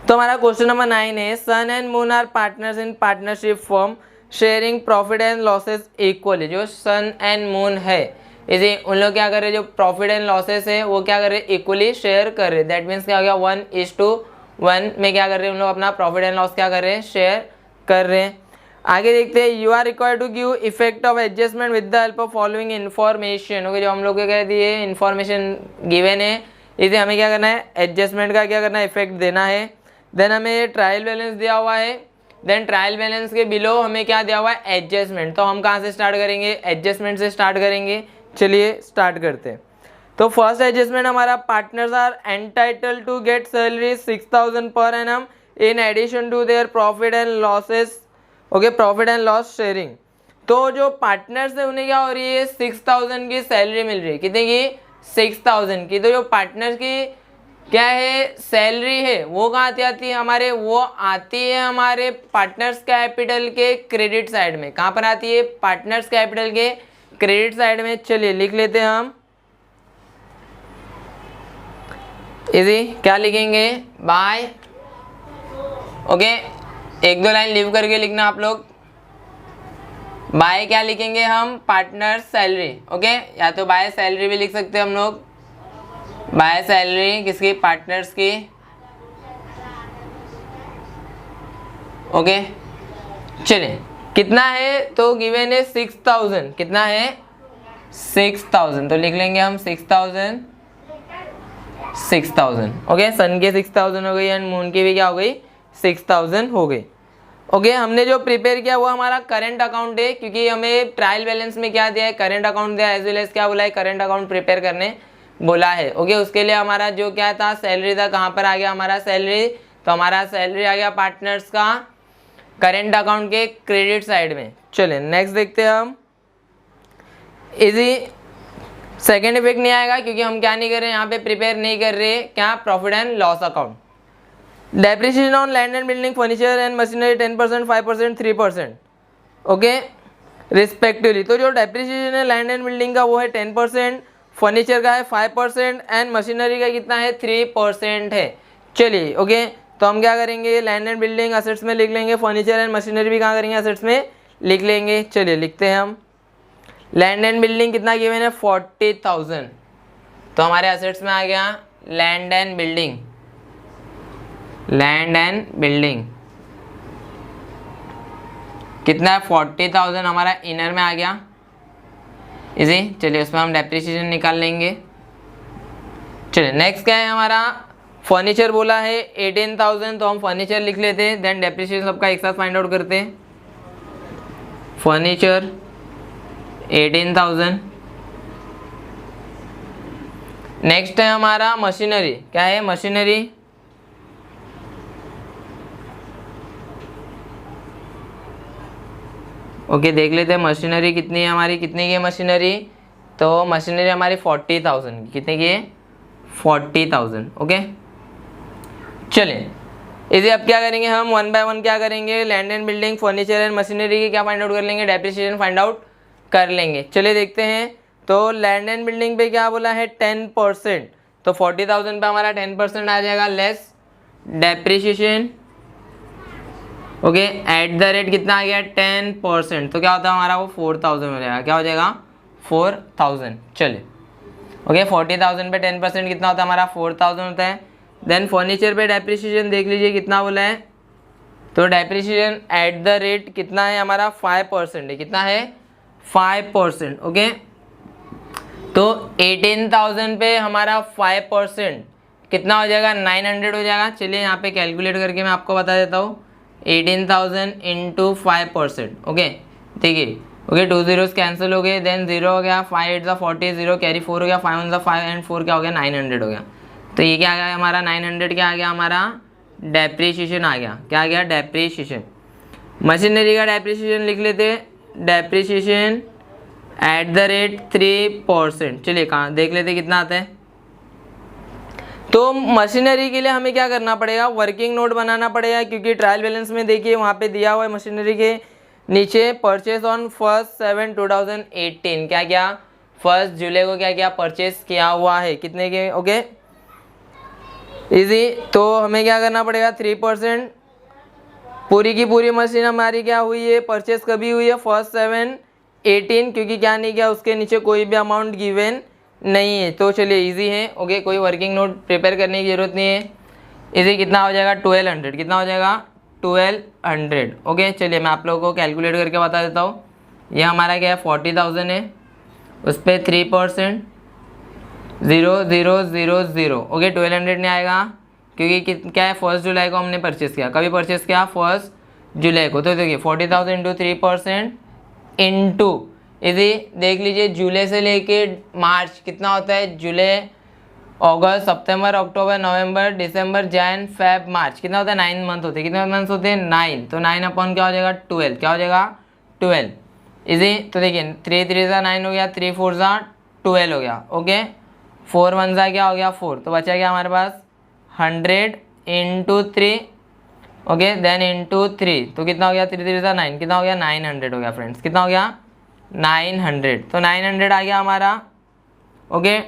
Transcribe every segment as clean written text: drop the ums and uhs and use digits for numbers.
तो हमारा question number 9 है, sun and moon are partners in partnership firm sharing profit and losses equally. जो sun and moon है इसे उन लोग क्या कर रहे हैं, जो प्रॉफिट एंड लॉसेस है वो क्या कर रहे हैं, इक्वली शेयर कर रहे हैं। दैट मीन्स क्या हो गया, 1:1 में क्या कर रहे हैं उन लोग अपना प्रॉफिट एंड लॉस क्या कर रहे हैं, शेयर कर रहे हैं। आगे देखते हैं, you are required to give effect of adjustment with the help of following information. Okay, जो हम लोग को कह दिए इन्फॉर्मेशन गिवन है, इसे हमें क्या करना है, एडजस्टमेंट का क्या करना है, इफेक्ट देना है। देन हमें ट्रायल बैलेंस दिया हुआ है, देन ट्रायल बैलेंस के बिलो हमें क्या दिया हुआ है, एडजस्टमेंट। तो हम कहाँ से स्टार्ट करेंगे, एडजस्टमेंट से स्टार्ट करेंगे। चलिए स्टार्ट करते हैं। तो फर्स्ट एडजस्टमेंट हमारा, partners are entitled to get salary 6,000 per annum in addition to their profit and losses. Okay, profit and loss sharing. तो जो पार्टनर्स है उन्हें क्या हो रही है, 6,000 की सैलरी मिल रही है। कितने की, 6,000 की। तो जो पार्टनर्स की क्या है, सैलरी है, वो कहाँ आती है हमारे, वो आती है हमारे पार्टनर्स कैपिटल के क्रेडिट साइड में। कहाँ पर आती है, पार्टनर्स कैपिटल के क्रेडिट साइड में। चलिए लिख लेते हैं हम इजी, क्या लिखेंगे, बाय। ओके, एक दो लाइन लीव करके लिखना आप लोग। बाय क्या लिखेंगे हम, पार्टनर सैलरी। ओके, या तो बाय सैलरी भी लिख सकते हैं हम लोग, बाय सैलरी किसकी, पार्टनर्स की। ओके, चलिए कितना है, तो गिवन है 6,000। कितना है, 6,000। तो लिख लेंगे हम 6,000। ओके, सन के 6,000 हो गई एंड मून की भी क्या हो गई, 6,000 हो गई। ओके, हमने जो प्रिपेयर किया वो हमारा करंट अकाउंट है, क्योंकि हमें ट्रायल बैलेंस में क्या दिया है, करंट अकाउंट दिया है, एज वेल एज क्या बोला है, करंट अकाउंट प्रिपेयर करने बोला है। ओके, उसके लिए हमारा जो क्या था, सैलरी था, कहाँ पर आ गया हमारा सैलरी, तो हमारा सैलरी आ गया पार्टनर्स का करंट अकाउंट के क्रेडिट साइड में। चलिए नेक्स्ट देखते हैं हम। इजी सेकेंड इफेक्ट नहीं आएगा, क्योंकि हम क्या नहीं कर रहे हैं, यहाँ पे प्रिपेयर नहीं कर रहे हैं क्या, profit and loss account. Depreciation on land and building, furniture and machinery 10%, 5%, 3%। Okay, respectively. तो जो डेप्रिसिएशन है लैंड एंड बिल्डिंग का वो है 10%, फर्नीचर का है 5% एंड मशीनरी का कितना है, 3% है। चलिए ओके, तो हम क्या करेंगे, लैंड एंड बिल्डिंग असेट्स में लिख लेंगे, फर्नीचर एंड मशीनरी भी कहाँ करेंगे, असेट्स में लिख लेंगे। चलिए लिखते हैं हम, लैंड एंड बिल्डिंग कितना गिवन है, 40,000। तो हमारे असेट्स में आ गया land and building, land and building कितना है, 40,000 हमारा इनर में आ गया। इजी, चलिए उसमें हम डेप्रिसिएशन निकाल लेंगे। चलिए नेक्स्ट क्या है हमारा, फर्नीचर बोला है 18,000, तो हम फर्नीचर लिख लेते हैं। देन डेप्रिसिएशन सबका एक साथ फाइंड आउट करते हैं। फर्नीचर 18,000। नेक्स्ट है हमारा मशीनरी, क्या है, मशीनरी ओके, देख लेते हैं मशीनरी कितनी है हमारी, कितने की है मशीनरी, तो मशीनरी हमारी 40,000 की। कितने की है, 40,000। ओके, चलिए इसे अब क्या करेंगे हम, 1 बाय 1 क्या करेंगे, land and building, furniture and machinery की क्या फाइंड आउट कर लेंगे, डेप्रिसिएशन फाइंड आउट कर लेंगे। चलिए देखते हैं, तो लैंड एंड बिल्डिंग पे क्या बोला है, 10%। तो 40,000 पे हमारा 10% आ जाएगा, less depreciation. Okay, at the rate कितना आ गया, 10%। तो क्या होता है हमारा, वो 4,000 हो जाएगा। क्या हो जाएगा, 4,000। चलिए ओके, 40,000 पे 10% कितना होता है हमारा, 4,000 होता है। देन फर्नीचर पे डेप्रिसिएशन देख लीजिए कितना बोला है, तो डेप्रिसिएशन एट द रेट कितना है हमारा, 5% है। कितना है, 5%। ओके, तो 18,000 पे हमारा 5% कितना हो जाएगा, 900 हो जाएगा। चलिए यहाँ पे कैलकुलेट करके मैं आपको बता देता हूँ, 18,000 इंटू 5%। ओके, देखिए ओके, 2 zeros कैंसिल हो गए, देन 0 हो गया, 5 8 40, 0 कैरी 4 हो गया, 5 1 5 एंड 4 क्या हो गया, 900 हो गया। तो ये क्या आ गया हमारा, 900 क्या आ गया हमारा, डेप्रिसिएशन आ गया। क्या आ गया, डेप्रिसिएशन। मशीनरी का डेप्रिसिएशन लिख लेते, डेप्रिसिएशन एट द रेट 3%। चलिए कहाँ देख लेते कितना आता है। तो मशीनरी के लिए हमें क्या करना पड़ेगा, वर्किंग नोट बनाना पड़ेगा, क्योंकि ट्रायल बैलेंस में देखिए वहाँ पे दिया हुआ है मशीनरी के नीचे, परचेस ऑन 1/7/2018। क्या क्या, 1 जुलाई को क्या क्या परचेस किया हुआ है, कितने के, ओके इजी। तो हमें क्या करना पड़ेगा, 3%। पूरी की पूरी मशीन हमारी क्या हुई है, परचेस कभी हुई है, 1/7/18, क्योंकि क्या नहीं किया, उसके नीचे कोई भी अमाउंट गिवन नहीं है। तो चलिए इजी है, ओके, कोई वर्किंग नोट प्रिपेयर करने की ज़रूरत नहीं है। इजी कितना हो जाएगा, 1200। कितना हो जाएगा, 1200। ओके, चलिए मैं आप लोगों को कैलकुलेट करके बता देता हूँ। ये हमारा क्या है, 40,000 है, उस पर 3%, 0,000। ओके, 1200 नहीं आएगा, क्योंकि क्या है, 1 जुलाई को हमने परचेस किया। कभी परचेस किया, 1 जुलाई को। तो देखिए 40,000 इंटू 3% इंटू, इसी देख लीजिए, जुलाई से लेके मार्च कितना होता है, जुलाई, अगस्त, सितंबर, अक्टूबर, नवंबर, दिसंबर, जैन, फेब, मार्च, कितना होता है, 9 मंथ होते हैं। कितने मंथ होते हैं, 9। तो 9 अपॉन क्या हो जाएगा, 12। क्या हो जाएगा, 12। इजी। तो देखिए 3 3 ज़ा 9 हो गया, 3 4 ज़ा 12 हो गया। ओके, 4 1 ज़ा क्या हो गया, 4। तो बचा क्या हमारे पास, 100 इंटू 3, ओके, देन इंटू 3। तो कितना हो गया, 3 3 ज़ा 9, कितना हो गया, 900 हो गया फ्रेंड्स। कितना हो गया, 900। तो 900 आ गया हमारा। ओके,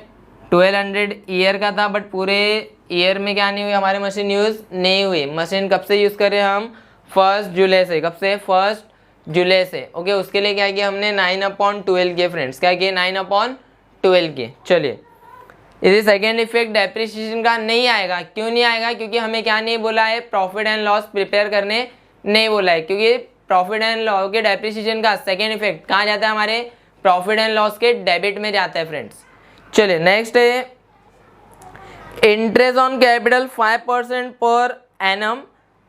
1200 ईयर का था, बट पूरे ईयर में क्या नहीं हुई, हमारी मशीन यूज़ नहीं हुई। मशीन कब से यूज़ करें हम, 1 जुलाई से। कब से, 1 जुलाई से। ओके, उसके लिए क्या किया हमने, 9/12 किए फ्रेंड्स। क्या किए, 9/12 किए। चलिए, इसी सेकेंड इफेक्ट डेप्रिसिएशन का नहीं आएगा। क्यों नहीं आएगा, क्योंकि हमें क्या नहीं बोला है, प्रॉफिट एंड लॉस प्रिपेयर करने नहीं बोला है। क्योंकि प्रॉफिट एंड लॉस के डेप्रिसिएशन का सेकेंड इफेक्ट कहाँ जाता है, हमारे प्रॉफिट एंड लॉस के डेबिट में जाता है फ्रेंड्स। चलिए नेक्स्ट है interest on capital 5% per annum.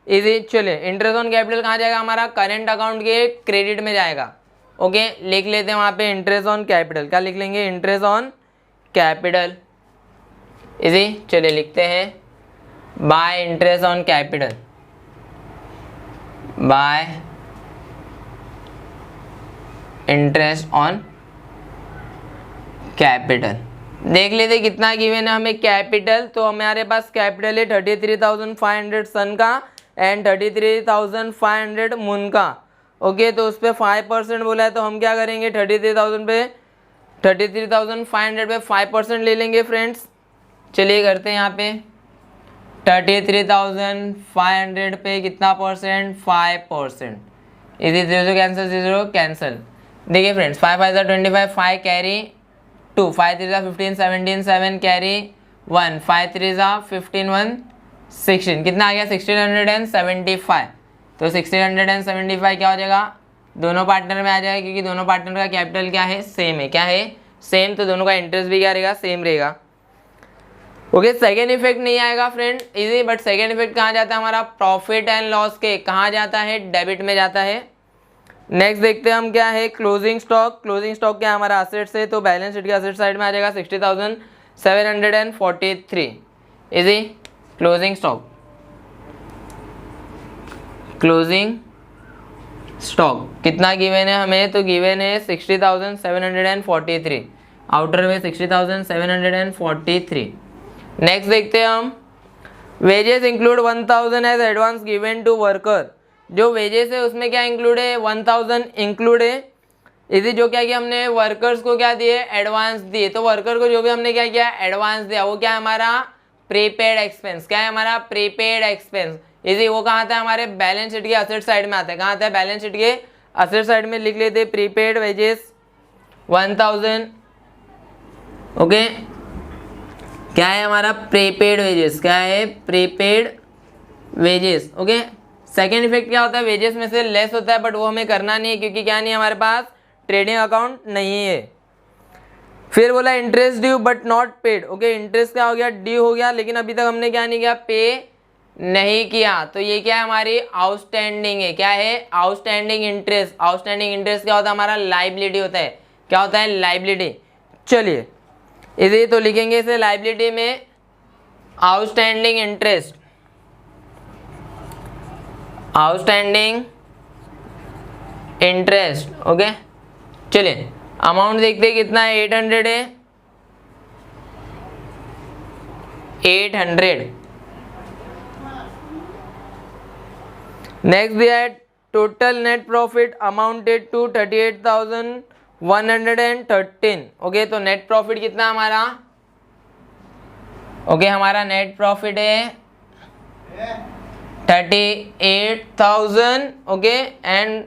Easy. चलिए इंटरेस्ट ऑन कैपिटल कहाँ जाएगा, हमारा करेंट अकाउंट के क्रेडिट में जाएगा। ओके, लिख लेते हैं वहाँ पे इंटरेस्ट ऑन कैपिटल। क्या लिख लेंगे, इंटरेस्ट ऑन कैपिटल। इजी। चलिए लिखते हैं, bye interest on capital, bye interest on capital. देख लेते कितना गिवन है हमें कैपिटल। तो हमारे पास कैपिटल है 33,500 सन का एंड 33,500 मून का। ओके, तो उस पर 5% बोला है, तो हम क्या करेंगे, 33,000 पे 33,500 पे 5% ले लेंगे फ्रेंड्स। चलिए करते हैं यहाँ पे 33,500 पे कितना परसेंट, 5%। इसी 0 कैंसिल, 0 कैंसिल। देखिए फ्रेंड्स, 5 5 25, 5 कैरी 2, 5 3 15 17, 7 कैरी 1, 5 3 15 1 16। कितना आ गया, 1675। तो 1675 क्या हो जाएगा, दोनों पार्टनर में आ जाएगा, क्योंकि दोनों पार्टनर का कैपिटल क्या है, सेम है। क्या है, सेम। तो दोनों का इंटरेस्ट भी क्या रहेगा, सेम रहेगा। ओके, सेकेंड इफेक्ट नहीं आएगा friend, easy. But second effect कहाँ जाता है हमारा, प्रॉफिट एंड लॉस के कहाँ जाता है, डेबिट में जाता है। नेक्स्ट देखते हैं हम क्या है, क्लोजिंग स्टॉक। क्लोजिंग स्टॉक क्या हमारा असेट्स है, तो बैलेंस शीट के असेट साइड में आ जाएगा 60,743। Easy. Closing stock, closing stock कितना गिवन है हमें, तो गिवन है 60,743, आउटर में 60,743। नेक्स्ट देखते हैं हम, wages include 1,000 as advance given to worker. जो वेजेस है उसमें क्या इंक्लूड है, 1,000 इंक्लूड है। इसी जो क्या किया हमने, वर्कर्स को क्या दिए, एडवांस दिए। तो वर्कर को जो भी हमने क्या किया, एडवांस दिया, वो क्या है हमारा प्रीपेड एक्सपेंस। क्या है हमारा प्रीपेड एक्सपेंस। इसी वो कहाँ आता है, हमारे बैलेंस शीट के असेट साइड में आता है। कहाँ आता है, बैलेंस शीट के असेट साइड में लिख लेते प्रीपेड वेजेस 1,000। ओके, क्या है हमारा प्रीपेड वेजेस, क्या है prepaid wages. Okay, second effect क्या होता है, वेजेस में से लेस होता है, बट वो हमें करना नहीं है, क्योंकि क्या नहीं है हमारे पास ट्रेडिंग अकाउंट नहीं है। फिर बोला interest due but not paid. Okay, interest क्या हो गया, ड्यू हो गया, लेकिन अभी तक हमने क्या नहीं किया, पे नहीं किया। तो ये क्या है, हमारी आउटस्टैंडिंग है। क्या है, आउटस्टैंडिंग इंटरेस्ट। आउटस्टैंडिंग इंटरेस्ट क्या होता है, हमारा लाइबिलिटी होता है। क्या होता है, लाइबिलिटी। चलिए इसे तो लिखेंगे इसे लाइबिलिटी में, outstanding interest, outstanding interest. Okay, चलिए अमाउंट देखते हैं कितना है, 800 है, 800। नेक्स्ट दिया है total net profit amounted to 38,113। Okay, तो नेट प्रॉफिट कितना हमारा ओके हमारा नेट प्रॉफिट है 38,000 ओके एंड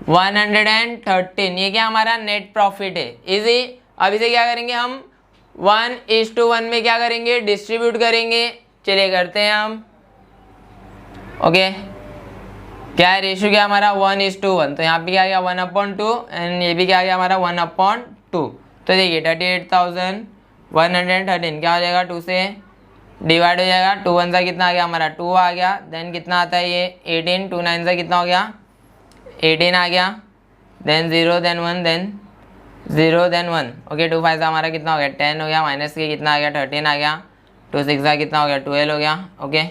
113, ये क्या हमारा नेट प्रॉफिट है। इजी, अब इसे क्या करेंगे हम 1:1 में क्या करेंगे, डिस्ट्रीब्यूट करेंगे। चलिए करते हैं हम। ओके क्या है रेशियो, क्या हमारा 1:1, तो यहाँ पे क्या आ गया 1/2 एंड ये भी क्या आ गया हमारा 1/2। तो देखिए 38,113 क्या हो जाएगा 2 से डिवाइड हो जाएगा। 2 1 सा कितना आ गया हमारा 2 आ गया। देन कितना आता है ये 18, 2 9 सा कितना हो गया 18 आ गया। Then 0 then 1 then 0 then 1 okay 2 5 सा हमारा कितना हो गया 10 हो गया। माइनस के कितना आ गया 13 आ गया। 2 6 सा कितना हो गया 12 हो गया। ओके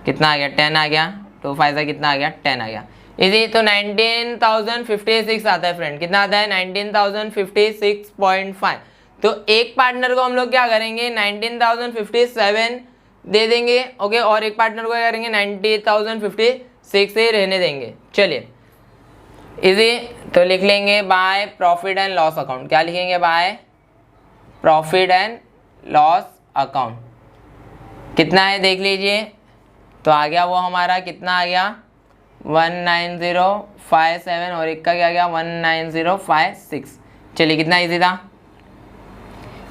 कितना आ गया 10 आ गया। 2 5 सा कितना आ गया 10 आ गया। इसी तो 19,056 आता है फ्रेंड। कितना आता है 19,056.5। तो एक पार्टनर को हम लोग क्या करेंगे 19,057 दे देंगे। ओके और एक पार्टनर को क्या करेंगे 90,056 से रहने देंगे। चलिए इजी, तो लिख लेंगे by profit and loss account. क्या लिखेंगे by profit and loss account. कितना है देख लीजिए, तो आ गया वो हमारा कितना आ गया 19057 और एक का क्या गया 19056। चलिए कितना इजी था,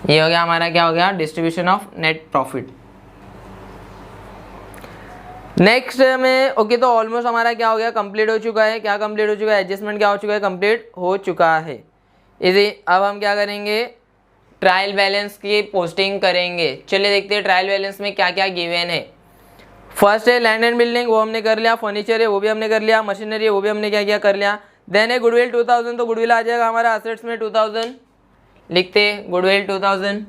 ये हो गया हमारा क्या हो गया distribution of net profit. Next में ओके तो ऑलमोस्ट हमारा क्या हो गया कंप्लीट हो चुका है। क्या कंप्लीट हो चुका है, एडजस्टमेंट क्या हो चुका है कंप्लीट हो चुका है। इजी, अब हम क्या करेंगे ट्रायल बैलेंस की पोस्टिंग करेंगे। चलिए देखते हैं ट्रायल बैलेंस में क्या क्या गिवन है। फर्स्ट है लैंड एंड बिल्डिंग, वो हमने कर लिया। फर्नीचर है वो भी हमने कर लिया। मशीनरी है वो भी हमने क्या किया कर लिया। देन है गुडविल 2000, तो गुडविल आ जाएगा हमारा असेट्स में 2000 लिखते गुडविल 2000।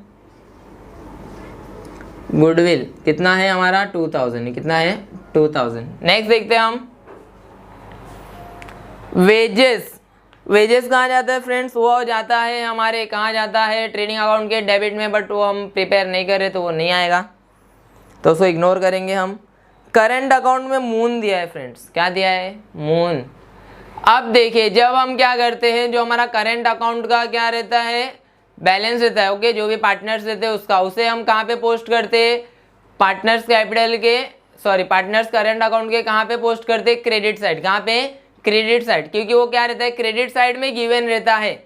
गुडविल कितना है हमारा 2000, कितना है 2000। नेक्स्ट देखते हैं हम वेजेस। वेजेस कहाँ जाता है फ्रेंड्स, वो जाता है हमारे कहाँ जाता है ट्रेडिंग अकाउंट के डेबिट में, बट वो हम प्रिपेयर नहीं कर रहे तो वो नहीं आएगा, तो उसको इग्नोर करेंगे हम। करंट अकाउंट में मून दिया है फ्रेंड्स, क्या दिया है मून। अब देखिए जब हम क्या करते हैं जो हमारा करंट अकाउंट का क्या रहता है बैलेंस रहता है ओके जो भी पार्टनर्स रहते हैं उसका, उसे हम कहाँ पे पोस्ट करते हैं पार्टनर्स कैपिटल के पार्टनर्स करंट अकाउंट के कहाँ पे पोस्ट करते हैं क्रेडिट साइड। कहाँ पे क्रेडिट साइड, क्योंकि वो क्या रहता है क्रेडिट साइड में गिवन रहता है।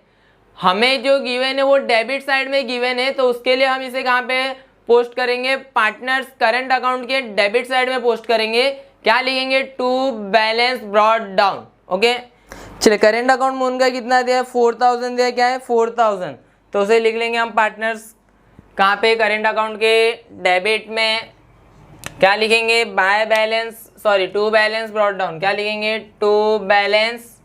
हमें जो गिवन है वो डेबिट साइड में गिवन है, तो उसके लिए हम इसे कहाँ पे पोस्ट करेंगे पार्टनर्स करंट अकाउंट के डेबिट साइड में पोस्ट करेंगे। क्या लिखेंगे to balance brought down. Okay चलिए करंट अकाउंट मून का कितना दिया है 4000 दिया, क्या है 4000, तो उसे लिख लेंगे हम पार्टनर्स कहाँ पे करंट अकाउंट के डेबिट में। क्या लिखेंगे by balance to balance brought down. क्या लिखेंगे टू बैलेंस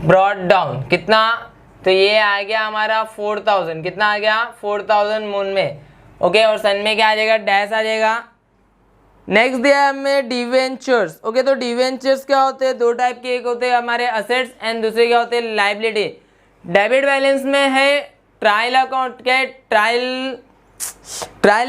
ब्रॉट डाउन कितना, तो ये आ गया हमारा 4000। कितना आ गया 4000 मून में। ओके और सन में क्या आ जाएगा डैश आ जाएगा। नेक्स्ट दिया है हमें डिवेंचर्स। ओके तो डिवेंचर्स क्या होते हैं दो टाइप के, एक होते हैं हमारे असेट्स एंड दूसरे क्या होते हैं लाइबिलिटी। डेबिट बैलेंस में है ट्रायल अकाउंट के ट्रायल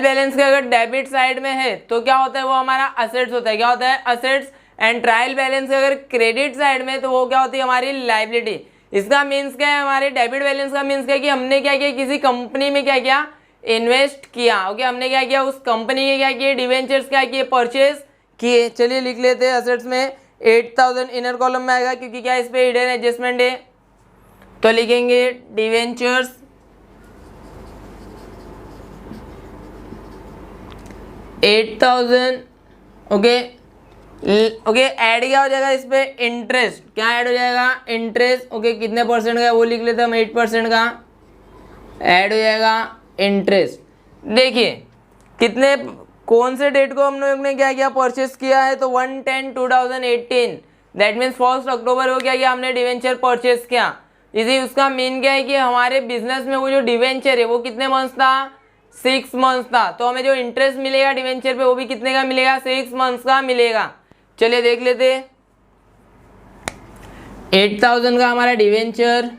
बैलेंस के अगर डेबिट साइड में है तो क्या होता है वो हमारा असेट्स होता है। क्या होता है असेट्स। एंड ट्रायल बैलेंस अगर क्रेडिट साइड में तो वो क्या होती है हमारी लाइबिलिटी। इसका मीन्स क्या है हमारे डेबिट बैलेंस का मीन्स क्या है कि हमने क्या किया किसी कंपनी में क्या किया इन्वेस्ट किया। ओके हमने क्या किया उस कंपनी के क्या किए डिवेंचर्स क्या किए परचेज किए। चलिए लिख लेते हैं असेट्स में 8000 इनर कॉलम में आएगा क्योंकि क्या इस पे हिडन एडजस्टमेंट है, तो लिखेंगे डिवेंचर्स 8000। ओके ऐड क्या हो जाएगा इस पे इंटरेस्ट, क्या ऐड हो जाएगा इंटरेस्ट। ओके कितने परसेंट का वो लिख लेते हैं हम 8% का ऐड हो जाएगा इंटरेस्ट। देखिए कितने कौन से डेट को हम लोग ने क्या किया परचेस किया है, तो 1/10/2018 दैट मीन्स 1 अक्टूबर को क्या किया हमने डिवेंचर परचेस किया। इसी उसका मीन क्या है कि हमारे बिजनेस में वो जो डिवेंचर है वो कितने मंथ्स था 6 मंथ्स था, तो हमें जो इंटरेस्ट मिलेगा डिवेंचर पे वो भी कितने का मिलेगा 6 मंथ्स का मिलेगा। चलिए देख लेते 8000 का हमारा डिवेंचर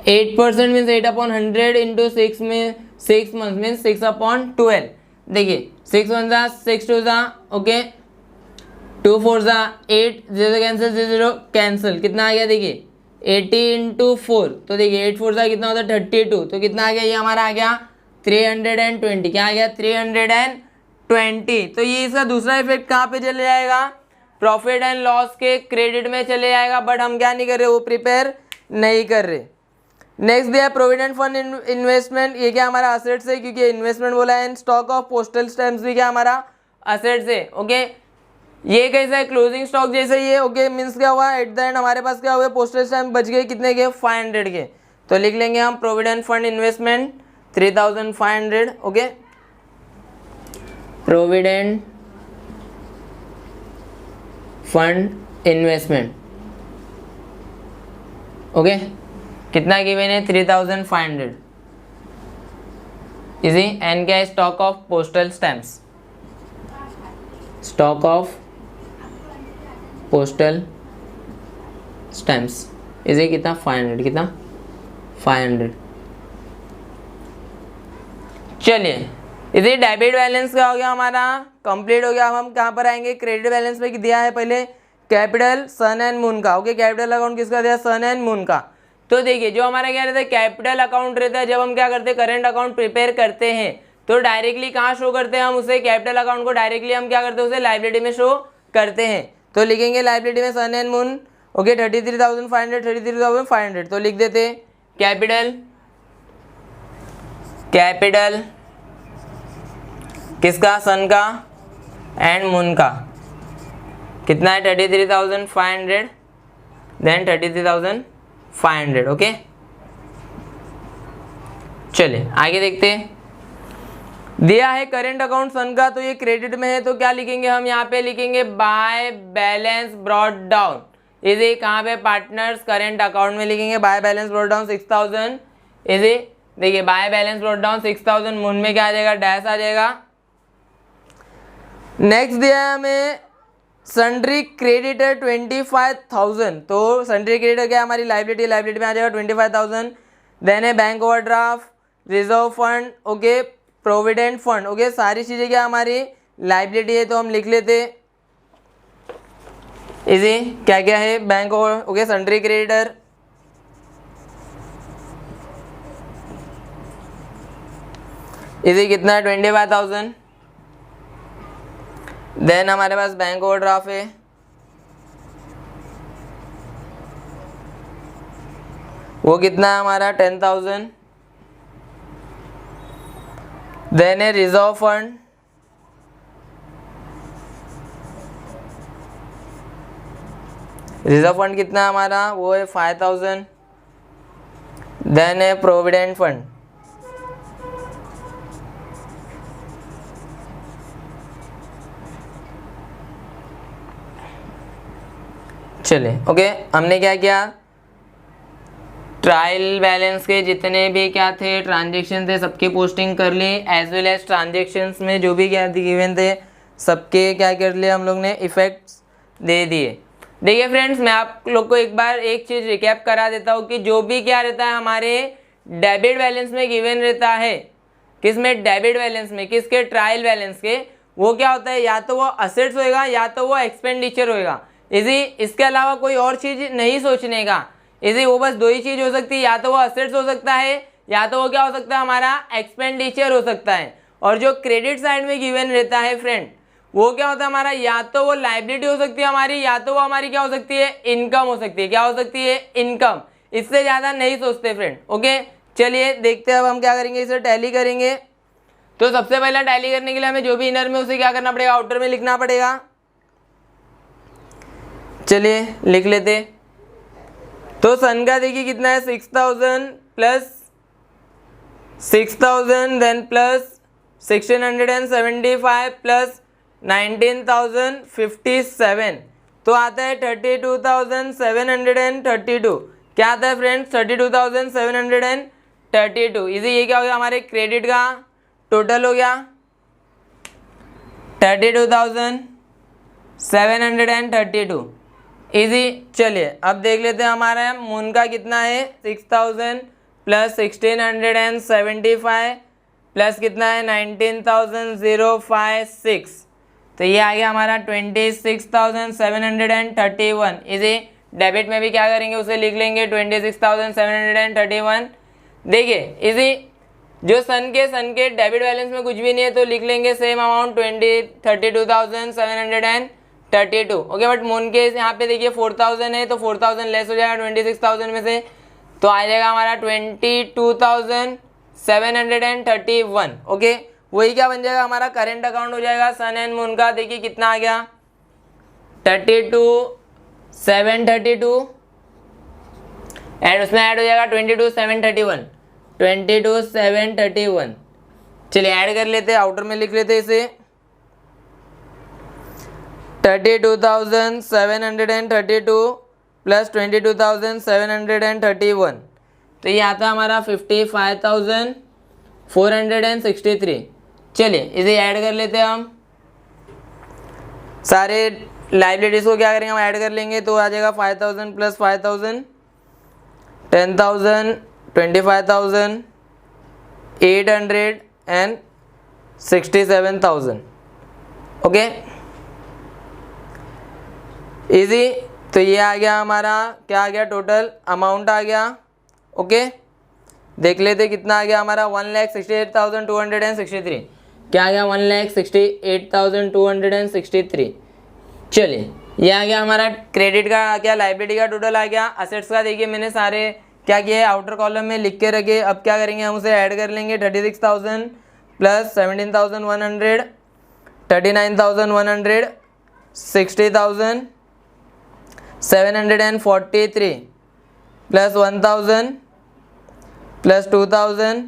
8% मीन्स 8/100 इंटू 6 में 6 मंथ मीन्स 6/12। देखिए 6 1 जा 6 2 जा ओके 2 4 जा 8 0 कैंसिल 0 कैंसिल कितना आ गया देखिए 80 इंटू 4, तो देखिए 8 4 जा कितना होता है 32, तो कितना आ गया ये हमारा आ गया 320, क्या आ गया 320। तो ये इसका दूसरा इफेक्ट कहाँ पे चले जाएगा, प्रॉफिट एंड लॉस के क्रेडिट में चले जाएगा, बट हम क्या नहीं कर रहे, वो प्रिपेयर नहीं कर रहे। नेक्स्ट दिया प्रोविडेंट फंड इन्वेस्टमेंट, ये क्या हमारा असेट्स है क्योंकि इन्वेस्टमेंट बोला है। स्टॉक ऑफ पोस्टल स्टैम्प्स भी क्या हमारा असेट्स है। ओके, ये कैसा है, क्लोजिंग स्टॉक जैसे ये। ओके, मीन्स क्या हुआ, एट द एंड हमारे पास क्या हुए, पोस्टल स्टैम्प बच गए कितने के, 500 के। तो लिख लेंगे हम provident fund investment 3500। Okay, provident fund investment. Okay, कितना गिवन है, 3500 इजी। एंड क्या है, stock of postal stamps, stock of postal stamps easy कितना, 500, कितना 500। चलिए, इसी डेबिट बैलेंस क्या हो गया हमारा, कंप्लीट हो गया। अब हम कहाँ पर आएंगे, क्रेडिट बैलेंस में दिया है पहले कैपिटल सन एंड मून का। ओके, कैपिटल अकाउंट किसका दिया, सन एंड मून का। तो देखिए, जो हमारा क्या रहता है, कैपिटल अकाउंट रहता है। जब हम क्या करते हैं, करंट अकाउंट प्रिपेयर करते हैं तो डायरेक्टली कहाँ शो करते हैं हम उसे, कैपिटल अकाउंट को डायरेक्टली हम क्या करते हैं, उसे लाइबिलिटी में शो करते हैं। तो लिखेंगे लाइबिलिटी में सन एंड मून। ओके, 33,500, 33,500। तो लिख देते कैपिटल, कैपिटल किसका, सन का एंड मून का। कितना है, 33,500, देन 33,500। ओके, चलिए आगे देखते हैं। दिया है करेंट अकाउंट सन का, तो ये क्रेडिट में है, तो क्या लिखेंगे हम, यहाँ पे लिखेंगे बाय बैलेंस ब्रॉट डाउन। इसे कहाँ पे, पार्टनर्स करेंट अकाउंट में लिखेंगे बाय बैलेंस ब्रॉट डाउन 6000। इसे देखिए by balance brought down 6000, moon में क्या आ जाएगा, डैश आ जाएगा। नेक्स्ट दिया है हमें सन्ड्री क्रेडिटर 25,000। तो सन्ड्री क्रेडिटर क्या है, हमारी लाइबिलिटी, लाइबिलिटी में आ जाएगा 25,000। देन है bank overdraft, reserve fund, okay, provident fund. Okay, सारी चीजें क्या हमारी लाइबिलिटी है, तो हम लिख लेते इजी क्या क्या है, bank over, okay, sundry creditor, easy कितना है 25,000। देन हमारे पास बैंक ओवरड्राफ्ट है, वो कितना है हमारा 10,000। देन है रिजर्व फंड, रिजर्व फंड कितना है हमारा, वो है 5,000। देन है प्रोविडेंट फंड, चले। ओके, हमने क्या किया, ट्रायल बैलेंस के जितने भी क्या थे ट्रांजेक्शन थे सबकी पोस्टिंग कर ली, एज वेल एज ट्रांजेक्शन्स में जो भी क्या गिवन थे सबके क्या कर लिए हम लोग ने, इफेक्ट्स दे दिए। देखिए फ्रेंड्स, मैं आप लोग को एक बार एक चीज़ रिकैप करा देता हूँ कि जो भी क्या रहता है हमारे डेबिट बैलेंस में गिवन रहता है, किसमें, डेबिट बैलेंस में, किसके, ट्रायल बैलेंस के, वो क्या होता है, या तो वो असेट्स होएगा या तो वो एक्सपेंडिचर होएगा। इसी इसके अलावा कोई और चीज़ नहीं सोचने का, इसी वो बस दो ही चीज़ हो सकती है, या तो वो असेट्स हो सकता है या तो वो क्या हो सकता है, हमारा एक्सपेंडिचर हो सकता है। और जो क्रेडिट साइड में गिवन रहता है फ्रेंड, वो क्या होता है हमारा, या तो वो लाइबिलिटी हो सकती है हमारी, या तो वो हमारी क्या हो सकती है, इनकम हो सकती है। क्या हो सकती है, इनकम। इससे ज़्यादा नहीं सोचते फ्रेंड। ओके, चलिए देखते हैं अब हम क्या करेंगे, इसे टैली करेंगे। तो सबसे पहले टैली करने के लिए हमें जो भी इनर में उसे क्या करना पड़ेगा, आउटर में लिखना पड़ेगा। चलिए लिख लेते। तो सन का देखिए कितना है, 6,000 प्लस 6,000, देन प्लस 1,675 प्लस 19,057, तो आता है 32,732। क्या आता है फ्रेंड्स, 32,732। इसी ये क्या हो गया, हमारे क्रेडिट का टोटल हो गया 32,732। इजी, चलिए अब देख लेते हैं हमारा मून का कितना है, 6,000 प्लस 1,675 प्लस कितना है 19,056, तो ये आ गया हमारा 26,731। इसी डेबिट में भी क्या करेंगे, उसे लिख लेंगे 26,731। देखिए इसी जो सन के डेबिट बैलेंस में कुछ भी नहीं है तो लिख लेंगे same amount 32,732। Okay, but moon के यहाँ पे देखिए 4,000 है तो 4,000 लेस हो जाएगा 26,000 में से, तो आ जाएगा हमारा 22,731। ओके, वही क्या बन जाएगा हमारा करेंट अकाउंट हो जाएगा सन एंड मून का। देखिए कितना आ गया 32,732 एंड उसमें ऐड हो जाएगा 22,731। चलिए ऐड कर लेते हैं, आउटर में लिख लेते हैं इसे 32,732 प्लस 22,731, तो ये आता है हमारा 55,463। चलिए इसे ऐड कर लेते हैं हम, सारे लाइबिलिटीज को क्या करेंगे हम ऐड कर लेंगे, तो आ जाएगा 5,000 प्लस 5,000 10,000 25,000 800 एंड 67,000। ओके इजी, तो ये आ गया हमारा, क्या आ गया टोटल अमाउंट आ गया। ओके देख लेते कितना आ गया हमारा 1,68,263। क्या आ गया 1,68,263। चलिए ये आ गया हमारा क्रेडिट का, क्या लाइबिलिटी का टोटल आ गया। असेट्स का देखिए मैंने सारे क्या किया है आउटर कॉलम में लिख के रखे। अब क्या करेंगे हम उसे ऐड कर लेंगे 36,000 प्लस 17,100 39,100 60,000 743 प्लस 1,000 प्लस 2,000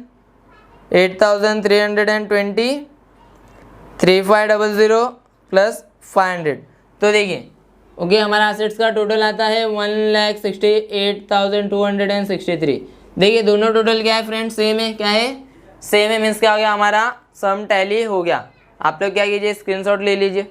8,320 3500 प्लस 500। तो देखिए ओके हमारा असेट्स का टोटल आता है 1,68,263। देखिए दोनों टोटल क्या है फ्रेंड्स, सेम है। क्या है सेम है, मीन्स क्या हो गया हमारा सम टैली हो गया। आप लोग क्या कीजिए स्क्रीनशॉट ले लीजिए।